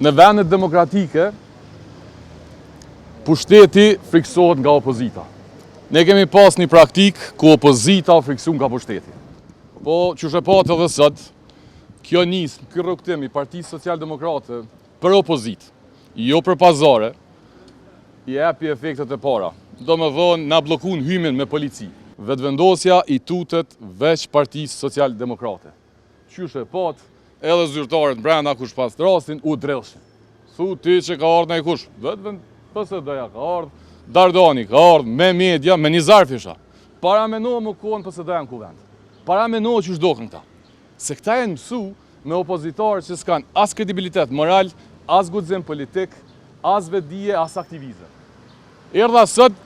Në vendet demokratike, pushteti friksohet nga opozita. Ne kemi pas një praktik ku opozita o friksu nga pushteti. Po, që shëpat edhe sot, kjo njësë në kërrugtim i Partisë Social-Demokrate për opozit, jo për pazare, i epi efektet e para. Do me dhonë na blokun hymin me polici. Vetëvendosja i tutet veç Partisë Social-Demokrate. Që shëpat, edhe zyrtarët brenda kush pas të rastin, u drelshin. Thu ti që ka ardhë në i kush, vetëvend PSD-ja ka ardhë, Dardani ka ardhë, me media, me një zarfisha. Para meno më kohën PSD-ja në kuvend. Para meno që shdokën këta. Se këta e në mësu me opozitarë që s'kan as kredibilitet moral, as guxim politik, as vedije, as aktivizëm. Erdha sot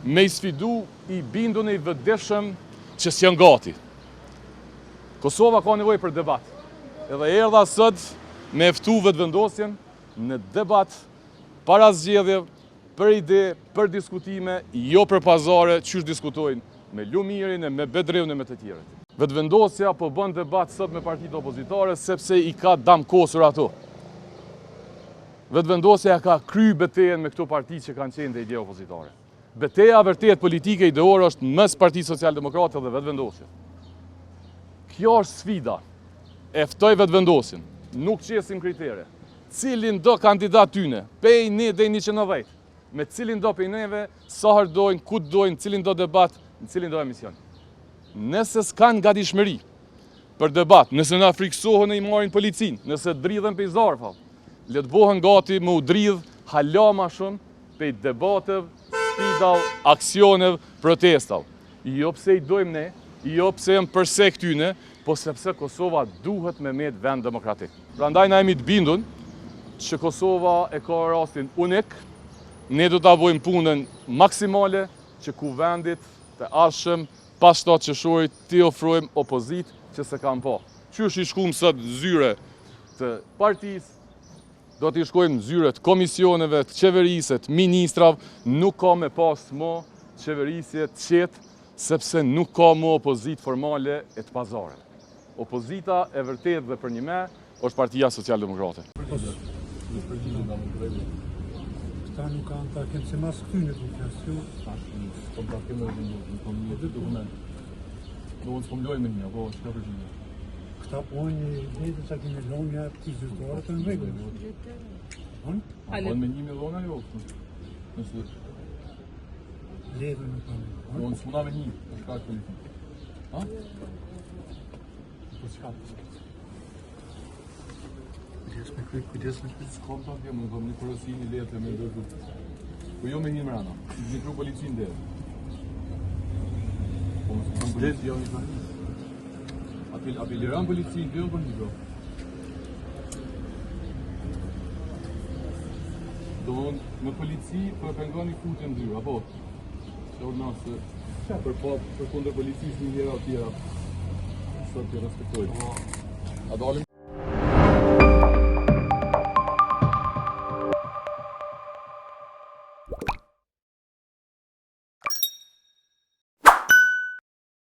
me i sfidu i bindu në i vëdeshëm që s'janë gati. Kosova ka nevojë për debat. Edhe erdha sot me eftu vetëvendosjen në debat, para zgjedhje, për ide, për diskutime, jo për pazare, qysh diskutojnë me Lumirin e me Bedrevën e me të tjerët. Vetëvendosja po bën debat sot me partitë opozitare, sepse i ka damkosur ato. Vetëvendosja ka kry betejën me këto partitë që kanë qenë dhe ide opozitare. Beteja vërtet politike ideore është mes Partisë Social-Demokrate dhe vetëvendosja. Kjo është sfida. E ftoj vetëvendosjen. Nuk qesim kritere. Cilin do kandidat tyne, pej një dhe 190, me cilin do pej neve, sa herë dojnë, ku dojnë, cilin do debat, në cilin do emision. Nëse s'kan gatishmëri për debat, nëse na friksohen e i marin policin, nëse dridhen pej zarfa, le të bohen gati me u dridh hala ma shumë pej debatev, sfidav, aksionev, protestav. Jo pse i dojmë ne, jo pse jem përse këtyne, po sepse Kosova duhet me met vend demokratik. Prandaj na jemi të bindun që Kosova e ka rastin unik, ne do ta bëjmë punën maksimale që kuvendit të ardhshëm pas 7 qershorit t'i ofrojmë opozit që se kam pa. Qysh i shkum sot zyre të partisë, do t'i shkojmë zyre të komisioneve, të qeverisë, të ministrav, nuk ka me pas mo qeverisje të qetë, sepse nuk ka mo opozit formale e të pazare. Opozita e vërtet dhe për një me, është Partia Social-Demokrate. Këta nuk kanë ta kemë se mas këtyne të klasju. Po pra kemë në komunje të dokument. Do në s'pomloj me një, po që ka përgjinja? Këta pojnë një të që kemi lonja të zyrtore të në regullë. A pojnë me 1 lona jo? Nësë Leve në kanë. do në s'puna me 1, është ka politik. Ha? Po s'ka të s'ka. Kujdes me këtë s'kom ta kemë, në kom një porosi një letë me ndërdu. Po jo me 1 mrena, një kru policin dhe. Po më s'kom polici, jo një shmanin. Apeliran policin, dhe jo për një do. Do në polici për pengon një futë në dyrë, apo? Që ordnasë, për kundër policisë një njëra o tjera, sot të respektojnë. A dalim